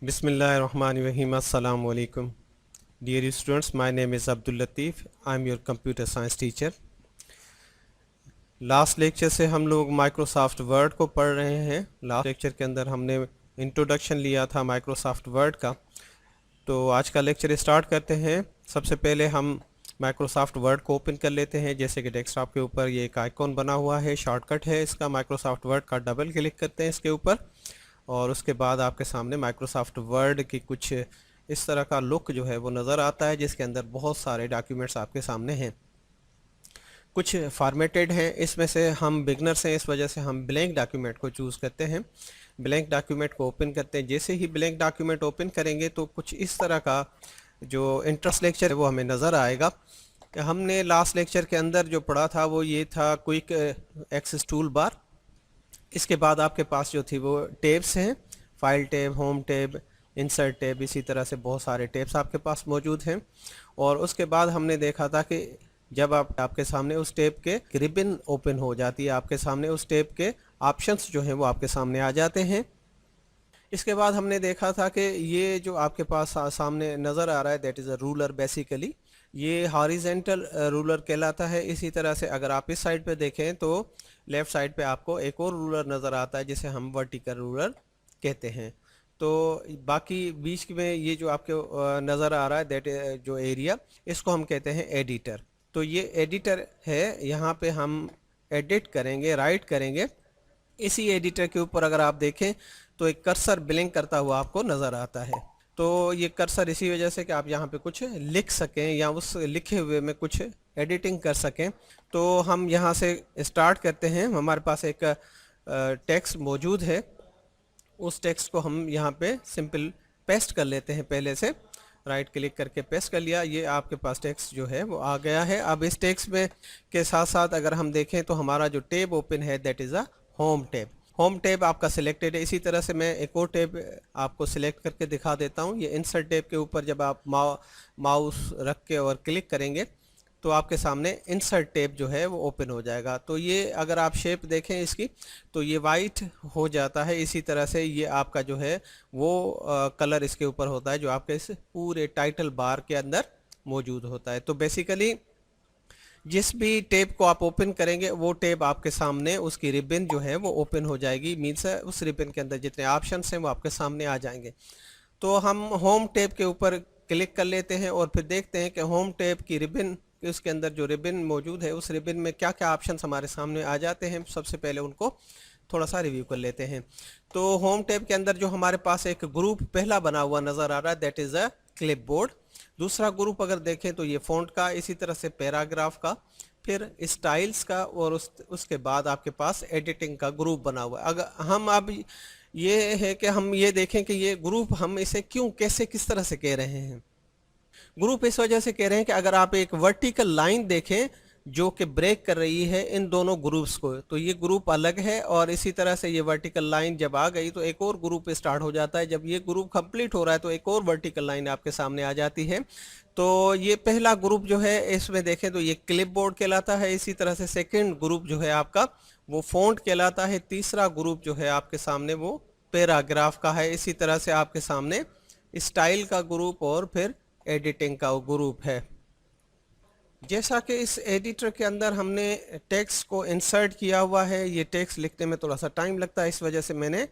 Bismillahirrahmanirrahim. Assalamu alaikum. Dear students, my name is Abdul Latif. I am your computer science teacher. Last lecture से हम लोग Microsoft word को पढ़ रहे हैं। लास्ट लेक्चर के अंदर हमने इंट्रोडक्शन लिया था माइक्रोसॉफ्ट वर्ड का। तो आज का लेक्चर स्टार्ट करते हैं। सबसे पहले हम माइक्रोसॉफ्ट वर्ड को ओपन कर लेते हैं। जैसे कि डेस्कटॉप के ऊपर ये एक आइकॉन बना हुआ है, शॉर्टकट है इसका, माइक्रोसॉफ्ट वर्ड का डबल क्लिक करते हैं इसके ऊपर और उसके बाद आपके सामने माइक्रोसॉफ्ट वर्ड की कुछ इस तरह का लुक जो है वो नज़र आता है, जिसके अंदर बहुत सारे डॉक्यूमेंट्स आपके सामने हैं। कुछ फॉर्मेटेड हैं, इसमें से हम बिगनर्स हैं, इस वजह से हम ब्लैंक डॉक्यूमेंट को चूज़ करते हैं। ब्लैंक डॉक्यूमेंट को ओपन करते हैं। जैसे ही ब्लैंक डॉक्यूमेंट ओपन करेंगे तो कुछ इस तरह का जो इंट्रेंस लेक्चर है वो हमें नज़र आएगा। हमने लास्ट लेक्चर के अंदर जो पढ़ा था वो ये था क्विक एक्सेस टूल बार। इसके बाद आपके पास जो थी वो टैब्स हैं, file tab, home tab, insert tab, इसी तरह से बहुत सारे टैब्स आपके पास मौजूद हैं। और उसके बाद हमने देखा था कि जब आपके सामने उस टैब के रिबन ओपन हो जाती है, आपके सामने उस टैब के ऑप्शंस जो हैं वो आपके सामने आ जाते हैं। इसके बाद हमने देखा था कि ये जो आपके पास सामने नज़र आ रहा है that is a ruler. Basically ये हॉरिजेंटल रूलर कहलाता है। इसी तरह से अगर आप इस साइड पे देखें तो लेफ़्ट साइड पे आपको एक और रूलर नज़र आता है जिसे हम वर्टिकल रूलर कहते हैं। तो बाकी बीच में ये जो आपके नज़र आ रहा है दैट जो एरिया, इसको हम कहते हैं एडिटर। तो ये एडिटर है, यहाँ पे हम एडिट करेंगे, राइट करेंगे। इसी एडिटर के ऊपर अगर आप देखें तो एक कर्सर ब्लिंक करता हुआ आपको नज़र आता है। तो ये कर्सर इसी वजह से कि आप यहाँ पे कुछ लिख सकें या उस लिखे हुए में कुछ एडिटिंग कर सकें। तो हम यहाँ से स्टार्ट करते हैं। हमारे पास एक टेक्स्ट मौजूद है, उस टेक्स्ट को हम यहाँ पे सिंपल पेस्ट कर लेते हैं। पहले से राइट क्लिक करके पेस्ट कर लिया, ये आपके पास टेक्स्ट जो है वो आ गया है। अब इस टेक्स्ट में के साथ साथ अगर हम देखें तो हमारा जो टैब ओपन है that is a home tab. Home tab आपका सिलेक्टेड है। इसी तरह से मैं एक और टैब आपको सिलेक्ट करके दिखा देता हूँ। ये इंसर्ट टैब के ऊपर जब आप माउस रख के और क्लिक करेंगे तो आपके सामने इंसर्ट टैब जो है वो ओपन हो जाएगा। तो ये अगर आप शेप देखें इसकी तो ये वाइट हो जाता है। इसी तरह से ये आपका जो है वो कलर इसके ऊपर होता है जो आपके इस पूरे टाइटल बार के अंदर मौजूद होता है। तो बेसिकली जिस भी टैब को आप ओपन करेंगे वो टैब आपके सामने उसकी रिबन जो है वो ओपन हो जाएगी। मीन्स उस रिबन के अंदर जितने ऑप्शंस हैं वो आपके सामने आ जाएंगे। तो हम होम टैब के ऊपर क्लिक कर लेते हैं और फिर देखते हैं कि होम टैब की रिबन, उसके अंदर जो रिबन मौजूद है उस रिबन में क्या क्या ऑप्शंस हमारे सामने आ जाते हैं। सबसे पहले उनको थोड़ा सा रिव्यू कर लेते हैं। तो होम टैब के अंदर जो हमारे पास एक ग्रुप पहला बना हुआ नज़र आ रहा है दैट इज़ अ क्लिपबोर्ड। दूसरा ग्रुप अगर देखें तो ये फ़ॉन्ट का, इसी तरह से पैराग्राफ का, फिर स्टाइल्स का और उसके बाद आपके पास एडिटिंग का ग्रुप बना हुआ है। अगर हम अब ये है कि हम ये देखें कि ये ग्रुप हम इसे क्यों, कैसे, किस तरह से कह रहे हैं। ग्रुप इस वजह से कह रहे हैं कि अगर आप एक वर्टिकल लाइन देखें जो कि ब्रेक कर रही है इन दोनों ग्रुप्स को, तो ये ग्रुप अलग है और इसी तरह से ये वर्टिकल लाइन जब आ गई तो एक और ग्रुप स्टार्ट हो जाता है। जब ये ग्रुप कंप्लीट हो रहा है तो एक और वर्टिकल लाइन आपके सामने आ जाती है। तो ये पहला ग्रुप जो है इसमें देखें तो ये क्लिपबोर्ड कहलाता है। इसी तरह से सेकेंड ग्रुप जो है आपका वो फ़ॉन्ट कहलाता है। तीसरा ग्रुप जो है आपके सामने वो पैराग्राफ का है। इसी तरह से आपके सामने स्टाइल का ग्रुप और फिर एडिटिंग का ग्रुप है। जैसा कि इस एडिटर के अंदर हमने टेक्स्ट को इंसर्ट किया हुआ है, ये टेक्स्ट लिखने में थोड़ा सा टाइम लगता है, इस वजह से मैंने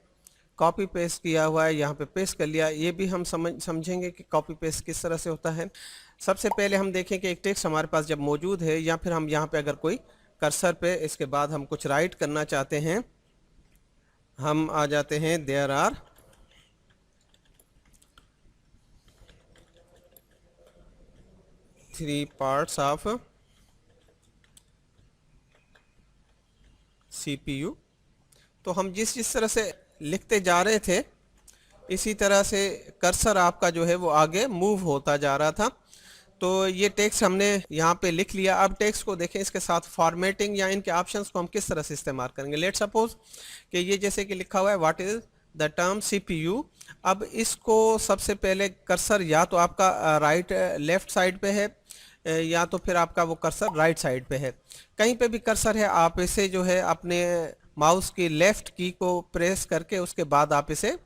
कॉपी पेस्ट किया हुआ है, यहाँ पे पेस्ट कर लिया। ये भी हम समझेंगे कि कॉपी पेस्ट किस तरह से होता है। सबसे पहले हम देखें कि एक टेक्स्ट हमारे पास जब मौजूद है या फिर हम यहाँ पे अगर कोई कर्सर पे इसके बाद हम कुछ राइट करना चाहते हैं, हम आ जाते हैं there are three parts of CPU। तो हम जिस तरह से लिखते जा रहे थे इसी तरह से कर्सर आपका जो है वो आगे मूव होता जा रहा था। तो ये टेक्स्ट हमने यहाँ पे लिख लिया। अब टेक्स्ट को देखें, इसके साथ फॉर्मेटिंग या इनके ऑप्शंस को हम किस तरह से इस्तेमाल करेंगे। लेट सपोज कि ये जैसे कि लिखा हुआ है what is the term CPU। अब इसको सबसे पहले कर्सर या तो आपका राइट लेफ्ट साइड पे है या तो फिर आपका वो कर्सर राइट साइड पे है। कहीं पे भी कर्सर है आप इसे जो है अपने माउस की लेफ्ट की को प्रेस करके उसके बाद आप इसे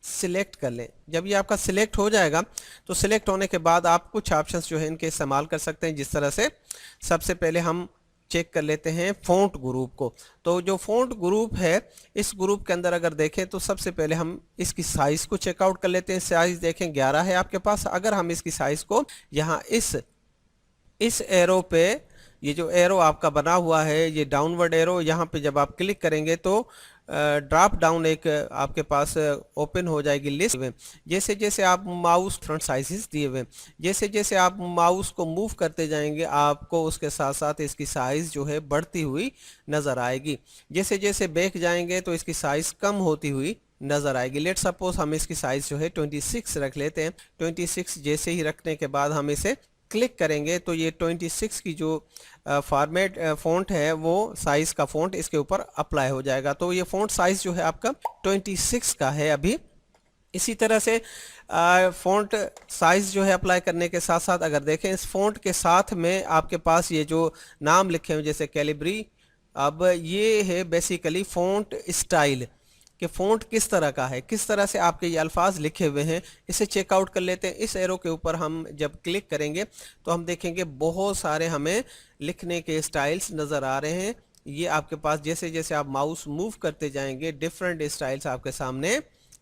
सिलेक्ट कर लें। जब ये आपका सिलेक्ट हो जाएगा तो सिलेक्ट होने के बाद आप कुछ ऑप्शंस जो है इनके इस्तेमाल कर सकते हैं, जिस तरह से सबसे पहले हम चेक कर लेते हैं फ़ॉन्ट ग्रुप को। तो जो फ़ॉन्ट ग्रुप है, इस ग्रुप के अंदर अगर देखें तो सबसे पहले हम इसकी साइज़ को चेकआउट कर लेते हैं। साइज़ देखें 11 है आपके पास। अगर हम इसकी साइज़ को यहाँ इस एरो पे, ये जो एरो आपका बना हुआ है, ये डाउनवर्ड एरो, यहाँ पे जब आप क्लिक करेंगे तो ड्रॉप डाउन एक आपके पास ओपन हो जाएगी लिस्ट में। जैसे जैसे आप माउस फ्रंट साइजेस दिए हुए, जैसे जैसे आप माउस को मूव करते जाएंगे आपको उसके साथ साथ इसकी साइज़ जो है बढ़ती हुई नज़र आएगी। जैसे जैसे बैक जाएंगे तो इसकी साइज़ कम होती हुई नज़र आएगी। लेट सपोज हम इसकी साइज़ जो है 26 रख लेते हैं। 26 जैसे ही रखने के बाद हम इसे क्लिक करेंगे तो ये 26 की जो फॉर्मेट फ़ॉन्ट है वो साइज़ का फ़ॉन्ट इसके ऊपर अप्लाई हो जाएगा। तो ये फ़ॉन्ट साइज़ जो है आपका 26 का है अभी। इसी तरह से फ़ॉन्ट साइज़ जो है अप्लाई करने के साथ साथ अगर देखें इस फ़ॉन्ट के साथ में आपके पास ये जो नाम लिखे हुए जैसे कैलिब्री, अब ये है बेसिकली फ़ॉन्ट स्टाइल कि फ़ॉन्ट किस तरह का है, किस तरह से आपके ये अल्फाज लिखे हुए हैं। इसे चेकआउट कर लेते हैं। इस एरो के ऊपर हम जब क्लिक करेंगे तो हम देखेंगे बहुत सारे हमें लिखने के स्टाइल्स नज़र आ रहे हैं। ये आपके पास जैसे जैसे आप माउस मूव करते जाएंगे डिफरेंट स्टाइल्स आपके सामने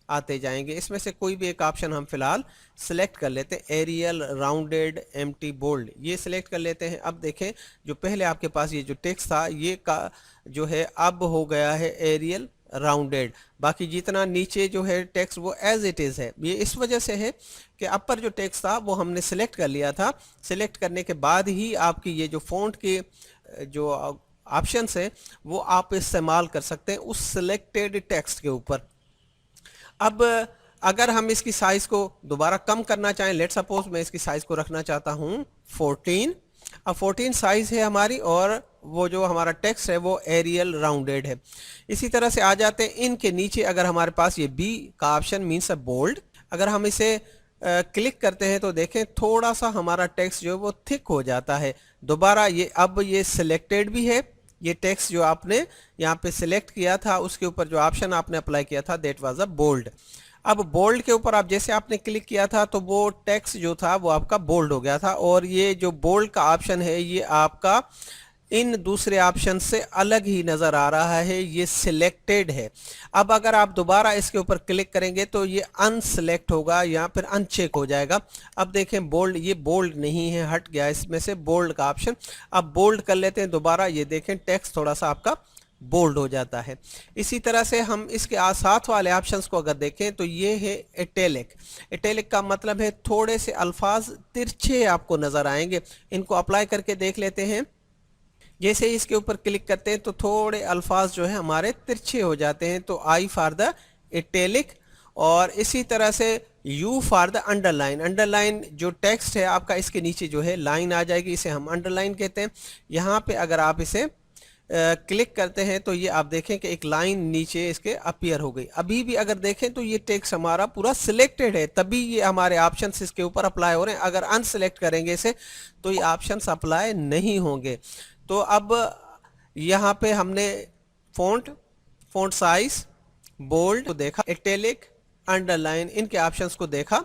आते जाएंगे। इसमें से कोई भी एक ऑप्शन हम फिलहाल सिलेक्ट कर लेते हैं। एरियल, राउंडेड, एम्प्टी, बोल्ड, ये सिलेक्ट कर लेते हैं। अब देखें जो पहले आपके पास ये जो टेक्स्ट था ये का जो है अब हो गया है एरियल, राउंडेड। बाकी जितना नीचे जो है टेक्स्ट वो एज इट इज़ है। ये इस वजह से है कि अपर जो टेक्स्ट था वो हमने सिलेक्ट कर लिया था। सिलेक्ट करने के बाद ही आपकी ये जो फ़ॉन्ट की जो ऑप्शंस है वो आप इस्तेमाल कर सकते हैं उस सिलेक्टेड टेक्स्ट के ऊपर। अब अगर हम इसकी साइज़ को दोबारा कम करना चाहें, लेट सपोज मैं इसकी साइज़ को रखना चाहता हूँ 14। अब 14 साइज़ है हमारी और वो जो हमारा टेक्स्ट है वो एरियल, राउंडेड है। इसी तरह से आ जाते हैं इनके नीचे। अगर हमारे पास ये बी का ऑप्शन मीन्स है बोल्ड, अगर हम इसे क्लिक करते हैं तो देखें थोड़ा सा हमारा टेक्स्ट जो है वो थिक हो जाता है। दोबारा ये अब ये सिलेक्टेड भी है। ये टेक्स्ट जो आपने यहाँ पे सिलेक्ट किया था उसके ऊपर जो ऑप्शन आपने अप्लाई किया था दैट वाज अ बोल्ड। अब बोल्ड के ऊपर आप जैसे आपने क्लिक किया था तो वो टेक्स्ट जो था वो आपका बोल्ड हो गया था। और ये जो बोल्ड का ऑप्शन है ये आपका इन दूसरे ऑप्शन से अलग ही नज़र आ रहा है, ये सिलेक्टेड है। अब अगर आप दोबारा इसके ऊपर क्लिक करेंगे तो ये अनसिलेक्ट होगा या फिर अनचेक हो जाएगा। अब देखें बोल्ड, ये बोल्ड नहीं है, हट गया इसमें से बोल्ड का ऑप्शन। अब बोल्ड कर लेते हैं दोबारा, ये देखें टेक्स्ट थोड़ा सा आपका बोल्ड हो जाता है। इसी तरह से हम इसके साथ वाले ऑप्शंस को अगर देखें तो ये है इटैलिक। इटैलिक का मतलब है थोड़े से अल्फाज तिरछे आपको नज़र आएंगे। इनको अप्लाई करके देख लेते हैं। जैसे ही इसके ऊपर क्लिक करते हैं तो थोड़े अल्फाज जो है हमारे तिरछे हो जाते हैं। तो आई फॉर द इटैलिक और इसी तरह से you for the underline. Underline जो टेक्स्ट है आपका इसके नीचे जो है लाइन आ जाएगी, इसे हम अंडरलाइन कहते हैं। यहाँ पे अगर आप इसे क्लिक करते हैं तो ये आप देखें कि एक लाइन नीचे इसके अपीयर हो गई। अभी भी अगर देखें तो ये टेक्स्ट हमारा पूरा सिलेक्टेड है, तभी ये हमारे ऑप्शंस इसके ऊपर अप्लाई हो रहे हैं। अगर अनसिलेक्ट करेंगे इसे तो ये ऑप्शंस अप्लाई नहीं होंगे। तो अब यहाँ पे हमने फ़ॉन्ट साइज, बोल्ड को देखा, इटैलिक, अंडरलाइन, इनके ऑप्शंस को देखा।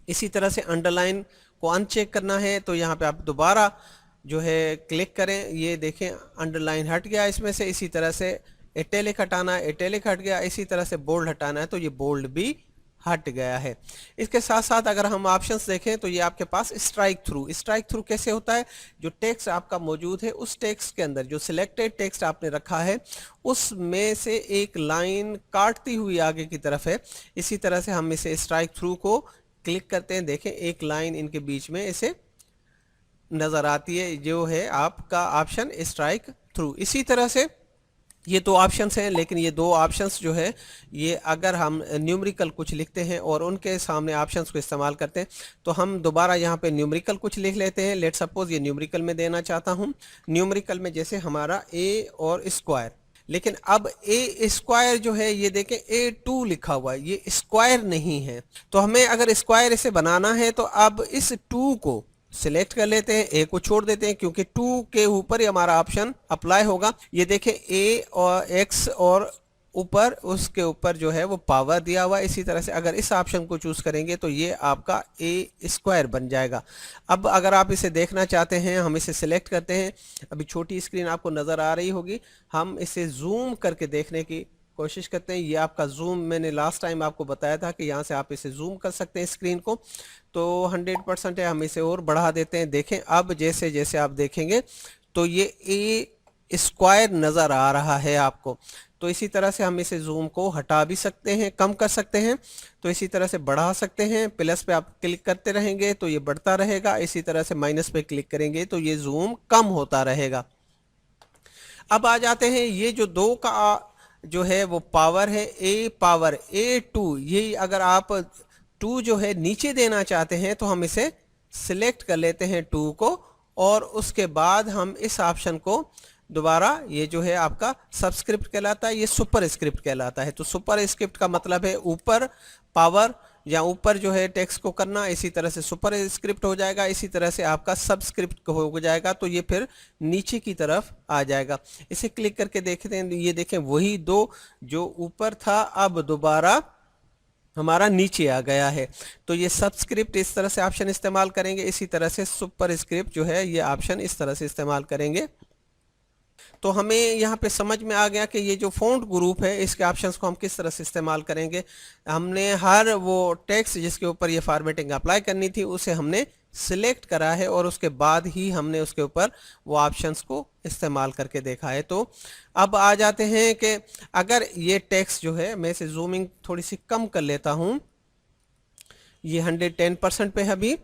इसी तरह से अंडरलाइन को अनचेक करना है तो यहाँ पे आप दोबारा जो है क्लिक करें। ये देखें अंडरलाइन हट गया इसमें से। इसी तरह से इटैलिक हटाना है, इटैलिक हट गया। इसी तरह से बोल्ड हटाना है तो ये बोल्ड भी हट गया है। इसके साथ साथ अगर हम ऑप्शंस देखें तो ये आपके पास स्ट्राइक थ्रू। स्ट्राइक थ्रू कैसे होता है? जो टेक्स्ट आपका मौजूद है उस टेक्स्ट के अंदर जो सिलेक्टेड टेक्स्ट आपने रखा है उसमें से एक लाइन काटती हुई आगे की तरफ है। इसी तरह से हम इसे स्ट्राइक थ्रू को क्लिक करते हैं, देखें एक लाइन इनके बीच में इसे नज़र आती है, जो है आपका ऑप्शन स्ट्राइक थ्रू। इसी तरह से ये दो ऑप्शंस हैं, लेकिन ये दो ऑप्शंस जो है ये अगर हम न्यूमेरिकल कुछ लिखते हैं और उनके सामने ऑप्शंस को इस्तेमाल करते हैं तो हम दोबारा यहाँ पे न्यूमेरिकल कुछ लिख लेते हैं। लेट सपोज ये न्यूमेरिकल में देना चाहता हूँ। न्यूमेरिकल में जैसे हमारा ए और स्क्वायर, लेकिन अब ए स्क्वायर जो है ये देखें A2 लिखा हुआ है, ये स्क्वायर नहीं है। तो हमें अगर स्क्वायर इसे बनाना है तो अब इस 2 को सिलेक्ट कर लेते हैं, ए को छोड़ देते हैं क्योंकि 2 के ऊपर ही हमारा ऑप्शन अप्लाई होगा। ये देखें ए और एक्स और ऊपर उसके ऊपर जो है वो पावर दिया हुआ है। इसी तरह से अगर इस ऑप्शन को चूज करेंगे तो ये आपका ए स्क्वायर बन जाएगा। अब अगर आप इसे देखना चाहते हैं, हम इसे सिलेक्ट करते हैं। अभी छोटी स्क्रीन आपको नज़र आ रही होगी, हम इसे जूम करके देखने की कोशिश करते हैं। ये आपका जूम मैंने लास्ट टाइम आपको बताया था कि यहाँ से आप इसे जूम कर सकते हैं स्क्रीन को। तो 100% है, हम इसे और बढ़ा देते हैं। देखें अब जैसे जैसे आप देखेंगे तो ये ए स्क्वायर नज़र आ रहा है आपको। तो इसी तरह से हम इसे जूम को हटा भी सकते हैं, कम कर सकते हैं। तो इसी तरह से बढ़ा सकते हैं। प्लस पे आप क्लिक करते रहेंगे तो ये बढ़ता रहेगा, इसी तरह से माइनस पे क्लिक करेंगे तो ये जूम कम होता रहेगा। अब आ जाते हैं, ये जो 2 का जो है वो पावर है ए पावर A2। ये अगर आप 2 जो है नीचे देना चाहते हैं तो हम इसे सिलेक्ट कर लेते हैं 2 को, और उसके बाद हम इस ऑप्शन को दोबारा, ये जो है आपका सबस्क्रिप्ट कहलाता है, ये सुपर स्क्रिप्ट कहलाता है। तो सुपर स्क्रिप्ट का मतलब है ऊपर पावर या ऊपर जो है टेक्स्ट को करना, इसी तरह से सुपर स्क्रिप्ट हो जाएगा। इसी तरह से आपका सबस्क्रिप्ट हो जाएगा, तो ये फिर नीचे की तरफ आ जाएगा। इसे क्लिक करके देखते हैं, ये देखें वही 2 जो ऊपर था अब दोबारा हमारा नीचे आ गया है। तो ये सबस्क्रिप्ट इस तरह से ऑप्शन इस्तेमाल करेंगे, इसी तरह से सुपर स्क्रिप्ट जो है ये ऑप्शन इस तरह से इस्तेमाल करेंगे। तो हमें यहाँ पे समझ में आ गया कि ये जो फ़ॉन्ट ग्रुप है इसके ऑप्शंस को हम किस तरह से इस्तेमाल करेंगे। हमने हर वो टेक्स्ट जिसके ऊपर ये फॉर्मेटिंग अप्लाई करनी थी उसे हमने सिलेक्ट करा है, और उसके बाद ही हमने उसके ऊपर वो ऑप्शंस को इस्तेमाल करके देखा है। तो अब आ जाते हैं कि अगर ये टेक्स्ट जो है, मैं इसे जूमिंग थोड़ी सी कम कर लेता हूँ, ये 110% पे है अभी।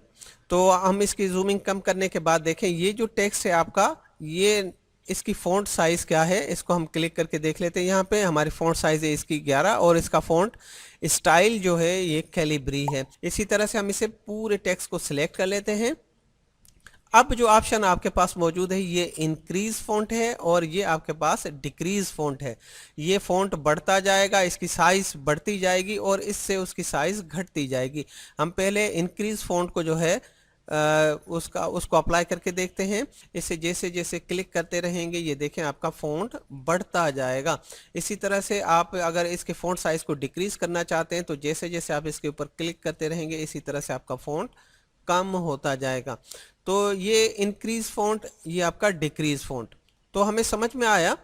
तो हम इसकी जूमिंग कम करने के बाद देखें ये जो टेक्स्ट है आपका, ये इसकी फ़ॉन्ट साइज़ क्या है, इसको हम क्लिक करके देख लेते हैं। यहाँ पे हमारी फ़ॉन्ट साइज़ है इसकी 11, और इसका फ़ॉन्ट स्टाइल जो है ये कैलिब्री है। इसी तरह से हम इसे पूरे टेक्स्ट को सिलेक्ट कर लेते हैं। अब जो ऑप्शन आपके पास मौजूद है ये इंक्रीज फ़ॉन्ट है, और ये आपके पास डिक्रीज फ़ॉन्ट है। ये फ़ॉन्ट बढ़ता जाएगा, इसकी साइज़ बढ़ती जाएगी और इससे उसकी साइज़ घटती जाएगी। हम पहले इंक्रीज फ़ॉन्ट को जो है उसको अप्लाई करके देखते हैं। इसे जैसे जैसे क्लिक करते रहेंगे ये देखें आपका फ़ॉन्ट बढ़ता जाएगा। इसी तरह से आप अगर इसके फ़ॉन्ट साइज़ को डिक्रीज़ करना चाहते हैं तो जैसे जैसे आप इसके ऊपर क्लिक करते रहेंगे इसी तरह से आपका फ़ॉन्ट कम होता जाएगा। तो ये इंक्रीज फ़ॉन्ट, ये आपका डिक्रीज फ़ॉन्ट। तो हमें समझ में आया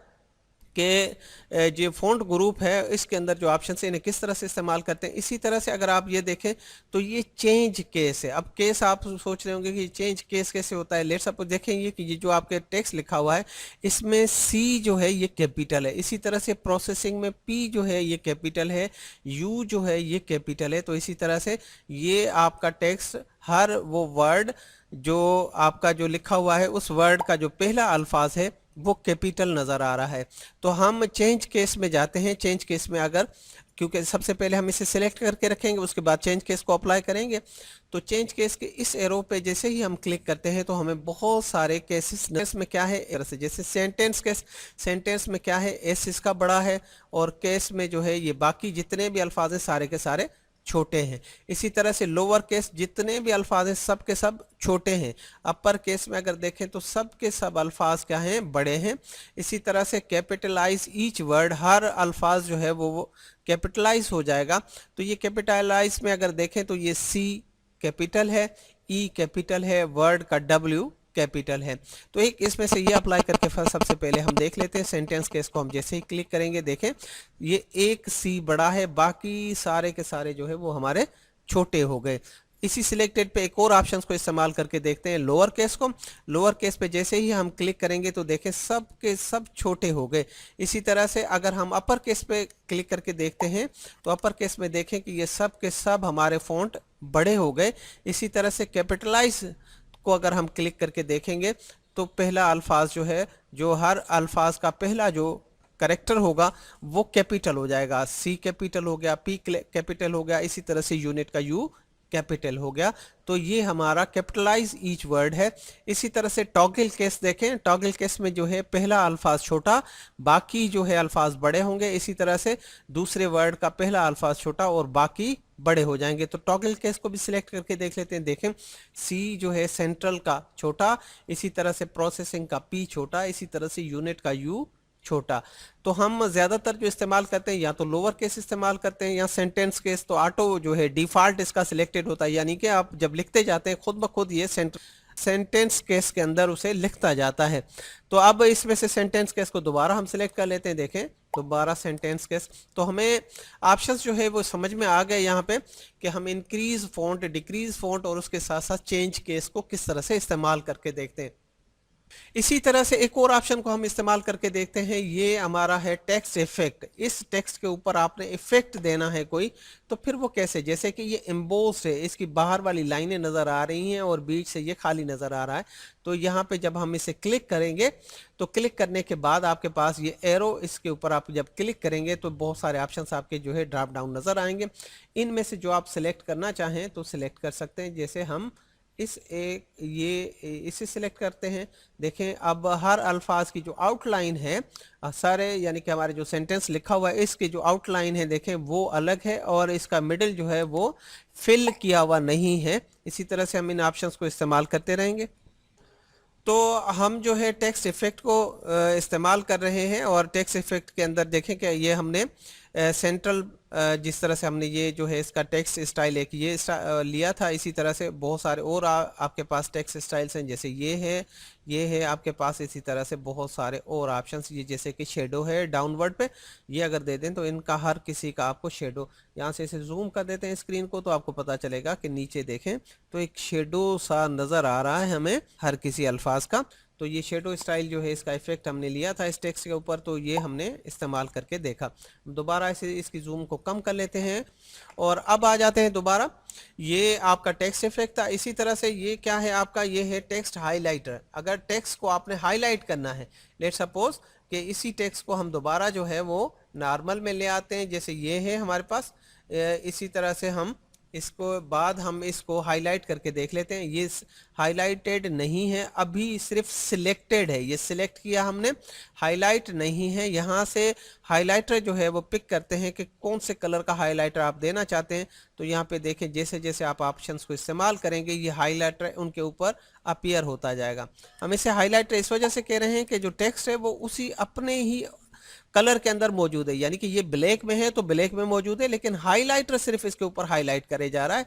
कि जो फ़ॉन्ट ग्रुप है इसके अंदर जो ऑप्शन है इन्हें किस तरह से इस्तेमाल करते हैं। इसी तरह से अगर आप ये देखें तो ये चेंज केस है। अब केस आप सोच रहे होंगे कि चेंज केस कैसे होता है। लेट्स सपोज देखेंगे कि ये जो आपके टेक्स्ट लिखा हुआ है इसमें सी जो है ये कैपिटल है, इसी तरह से प्रोसेसिंग में पी जो है ये कैपिटल है, यू जो है ये कैपिटल है। तो इसी तरह से ये आपका टेक्स्ट हर वो वर्ड जो आपका जो लिखा हुआ है उस वर्ड का जो पहला अल्फाज है वो कैपिटल नज़र आ रहा है। तो हम चेंज केस में जाते हैं। चेंज केस में अगर, क्योंकि सबसे पहले हम इसे सिलेक्ट करके रखेंगे उसके बाद चेंज केस को अप्लाई करेंगे। तो चेंज केस के इस एरो पे जैसे ही हम क्लिक करते हैं तो हमें बहुत सारे केसेस में क्या है से, जैसे सेंटेंस केस, सेंटेंस में क्या है एस इसका बड़ा है, और केस में जो है ये बाकी जितने भी अल्फाज हैं सारे के सारे छोटे हैं। इसी तरह से लोअर केस जितने भी अल्फाज हैं सब के सब छोटे हैं। अपर केस में अगर देखें तो सब के सब अल्फाज क्या हैं, बड़े हैं। इसी तरह से कैपिटलाइज ईच वर्ड, हर अल्फाज जो है वो कैपिटलाइज हो जाएगा। तो ये कैपिटलाइज में अगर देखें तो ये सी कैपिटल है, ई कैपिटल है, वर्ड का डब्ल्यू कैपिटल है। तो एक इसमें से ये अप्लाई करके फिर सबसे पहले हम देख लेते हैं सेंटेंस केस को। हम जैसे ही क्लिक करेंगे देखें ये एक सी बड़ा है, बाकी सारे के सारे जो है वो हमारे छोटे हो गए। इसी सिलेक्टेड पे एक और ऑप्शंस को इस्तेमाल करके देखते हैं लोअर केस को। लोअर केस पे जैसे ही हम क्लिक करेंगे तो देखें सब के सब छोटे हो गए। इसी तरह से अगर हम अपर केस पे क्लिक करके देखते हैं तो अपर केस में देखें कि ये सब के सब हमारे फ़ॉन्ट बड़े हो गए। इसी तरह से कैपिटलाइज को अगर हम क्लिक करके देखेंगे तो पहला अल्फाज जो है, जो हर अल्फाज का पहला जो करेक्टर होगा वो कैपिटल हो जाएगा। सी कैपिटल हो गया, पी कैपिटल हो गया, इसी तरह से यूनिट का यू कैपिटल हो गया। तो ये हमारा कैपिटलाइज ईच वर्ड है। इसी तरह से टॉगल केस देखें, टॉगल केस में जो है पहला अल्फाज छोटा, बाकी जो है अल्फाज बड़े होंगे। इसी तरह से दूसरे वर्ड का पहला अल्फाज छोटा और बाकी बड़े हो जाएंगे। तो टॉगल केस को भी सिलेक्ट करके देख लेते हैं। देखें सी जो है सेंट्रल का छोटा, इसी तरह से प्रोसेसिंग का पी छोटा, इसी तरह से यूनिट का यू छोटा। तो हम ज़्यादातर जो इस्तेमाल करते हैं या तो लोअर केस इस्तेमाल करते हैं या सेंटेंस केस, तो ऑटो जो है डिफ़ॉल्ट इसका सिलेक्टेड होता है, यानी कि आप जब लिखते जाते हैं खुद ब खुद ये सेंटेंस केस के अंदर उसे लिखता जाता है। तो अब इसमें से सेंटेंस केस को दोबारा हम सिलेक्ट कर लेते हैं, देखें दोबारा सेंटेंस केस। तो हमें ऑप्शंस जो है वो समझ में आ गए यहाँ पे कि हम इंक्रीज फ़ॉन्ट, डिक्रीज फ़ॉन्ट और उसके साथ साथ चेंज केस को किस तरह से इस्तेमाल करके देखते हैं। इसी तरह से एक और ऑप्शन को हम इस्तेमाल करके देखते हैं, ये हमारा है टेक्स्ट इफेक्ट। इस टेक्स्ट के ऊपर आपने इफेक्ट देना है कोई, तो फिर वो कैसे, जैसे कि ये एम्बोस्ड है, इसकी बाहर वाली लाइनें नज़र आ रही हैं और बीच से ये खाली नज़र आ रहा है। तो यहाँ पे जब हम इसे क्लिक करेंगे तो क्लिक करने के बाद आपके पास ये एरो, इसके ऊपर आप जब क्लिक करेंगे तो बहुत सारे ऑप्शंस आपके जो है ड्रॉप डाउन नज़र आएंगे। इनमें से जो आप सिलेक्ट करना चाहें तो सिलेक्ट कर सकते हैं। जैसे हम इसे सिलेक्ट करते हैं, देखें अब हर अल्फाज की जो आउटलाइन है सारे, यानी कि हमारे जो सेंटेंस लिखा हुआ है इसकी जो आउटलाइन है देखें वो अलग है और इसका मिडिल जो है वो फिल किया हुआ नहीं है। इसी तरह से हम इन ऑप्शंस को इस्तेमाल करते रहेंगे। तो हम जो है टेक्स्ट इफेक्ट को इस्तेमाल कर रहे हैं और टेक्स्ट इफेक्ट के अंदर देखें कि ये हमने सेंट्रल, जिस तरह से हमने ये जो है इसका टेक्स्ट स्टाइल एक ये लिया था, इसी तरह से बहुत सारे और आपके पास टेक्स्ट स्टाइल्स हैं, जैसे ये है आपके पास। इसी तरह से बहुत सारे और ऑप्शंस, ये जैसे कि शेडो है डाउनवर्ड पे, ये अगर दे दें तो इनका हर किसी का आपको शेडो, यहाँ से इसे जूम कर देते हैं स्क्रीन को तो आपको पता चलेगा कि नीचे देखें तो एक शेडो सा नज़र आ रहा है हमें हर किसी अल्फाज का। तो ये शेडो स्टाइल जो है इसका इफेक्ट हमने लिया था इस टेक्स्ट के ऊपर, तो ये हमने इस्तेमाल करके देखा। दोबारा इसकी जूम को कम कर लेते हैं और अब आ जाते हैं दोबारा। ये आपका टेक्स्ट इफेक्ट था। इसी तरह से ये क्या है आपका, ये है टेक्स्ट हाईलाइटर। अगर टेक्स्ट को आपने हाईलाइट करना है, लेट सपोज कि इसी टेक्स्ट को हम दोबारा जो है वो नॉर्मल में ले आते हैं, जैसे ये है हमारे पास। इसी तरह से हम इसको बाद हम इसको हाईलाइट करके देख लेते हैं। ये हाईलाइटेड नहीं है, अभी सिर्फ सिलेक्टेड है, ये सिलेक्ट किया हमने, हाईलाइट नहीं है। यहाँ से हाईलाइटर जो है वो पिक करते हैं कि कौन से कलर का हाईलाइटर आप देना चाहते हैं। तो यहाँ पे देखें जैसे जैसे आप ऑप्शंस को इस्तेमाल करेंगे ये हाईलाइटर उनके ऊपर अपीयर होता जाएगा। हम इसे हाईलाइटर इस वजह से कह रहे हैं कि जो टेक्स्ट है वो उसी अपने ही कलर के अंदर मौजूद है, यानी कि ये ब्लैक में है तो ब्लैक में मौजूद है, लेकिन हाईलाइटर सिर्फ इसके ऊपर हाईलाइट करे जा रहा है।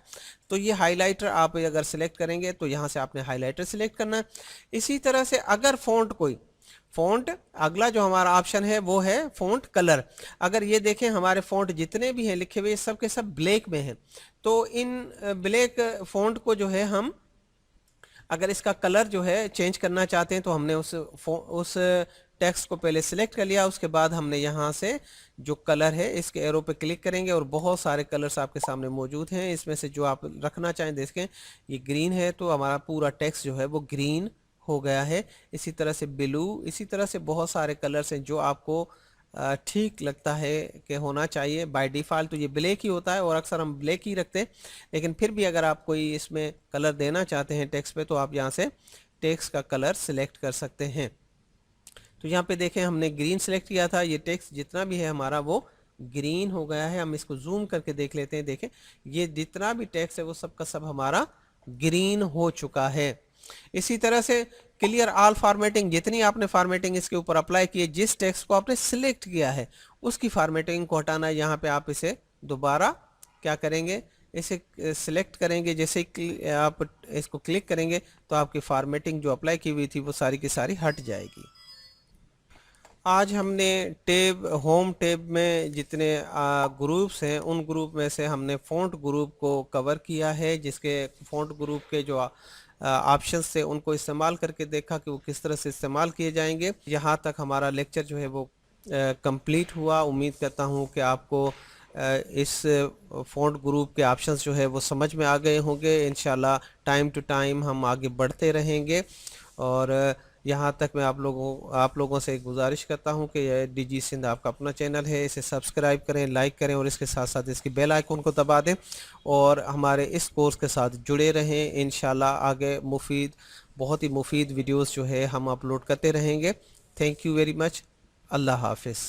तो ये हाईलाइटर आप अगर सिलेक्ट करेंगे तो यहाँ से आपने हाईलाइटर सिलेक्ट करना है। इसी तरह से अगर फ़ॉन्ट अगला जो हमारा ऑप्शन है वो है फ़ॉन्ट कलर। अगर ये देखें हमारे फ़ॉन्ट जितने भी हैं लिखे हुए सब के सब ब्लैक में हैं, तो इन ब्लैक फ़ॉन्ट को जो है हम अगर इसका कलर जो है चेंज करना चाहते हैं तो हमने उस टेक्स्ट को पहले सिलेक्ट कर लिया, उसके बाद हमने यहाँ से जो कलर है इसके एरो पे क्लिक करेंगे और बहुत सारे कलर्स आपके सामने मौजूद हैं। इसमें से जो आप रखना चाहें, देखें ये ग्रीन है तो हमारा पूरा टेक्स्ट जो है वो ग्रीन हो गया है। इसी तरह से ब्लू, इसी तरह से बहुत सारे कलर्स हैं जो आपको ठीक लगता है कि होना चाहिए। बाय डिफ़ॉल्ट तो ये ब्लैक ही होता है और अक्सर हम ब्लैक ही रखते हैं, लेकिन फिर भी अगर आप कोई इसमें कलर देना चाहते हैं टेक्स्ट पे तो आप यहाँ से टेक्स्ट का कलर सिलेक्ट कर सकते हैं। तो यहाँ पे देखें हमने ग्रीन सेलेक्ट किया था, ये टेक्स्ट जितना भी है हमारा वो ग्रीन हो गया है। हम इसको जूम करके देख लेते हैं, देखें ये जितना भी टेक्स्ट है वो सब का सब हमारा ग्रीन हो चुका है। इसी तरह से क्लियर ऑल फॉर्मेटिंग, जितनी आपने फॉर्मेटिंग इसके ऊपर अप्लाई की है, जिस टेक्स्ट को आपने सिलेक्ट किया है उसकी फॉर्मेटिंग को हटाना है। यहाँ पे आप इसे दोबारा क्या करेंगे, इसे सिलेक्ट करेंगे, जैसे आप इसको क्लिक करेंगे तो आपकी फॉर्मेटिंग जो अप्लाई की हुई थी वो सारी की सारी हट जाएगी। आज हमने होम टैब में जितने ग्रुप्स हैं उन ग्रुप में से हमने फ़ॉन्ट ग्रुप को कवर किया है, जिसके फ़ॉन्ट ग्रुप के जो ऑप्शंस थे उनको इस्तेमाल करके देखा कि वो किस तरह से इस्तेमाल किए जाएंगे। यहाँ तक हमारा लेक्चर जो है वो कंप्लीट हुआ। उम्मीद करता हूँ कि आपको इस फ़ॉन्ट ग्रुप के ऑप्शंस जो है वो समझ में आ गए होंगे। इंशाल्लाह टाइम टू टाइम हम आगे बढ़ते रहेंगे। और यहाँ तक मैं आप लोगों से गुजारिश करता हूँ कि यह DG सिंध आपका अपना चैनल है, इसे सब्सक्राइब करें, लाइक करें और इसके साथ साथ इसकी बेल आइकन को दबा दें और हमारे इस कोर्स के साथ जुड़े रहें। इंशाल्लाह आगे बहुत ही मुफीद वीडियोस जो है हम अपलोड करते रहेंगे। Thank you very much. अल्लाह हाफिज़।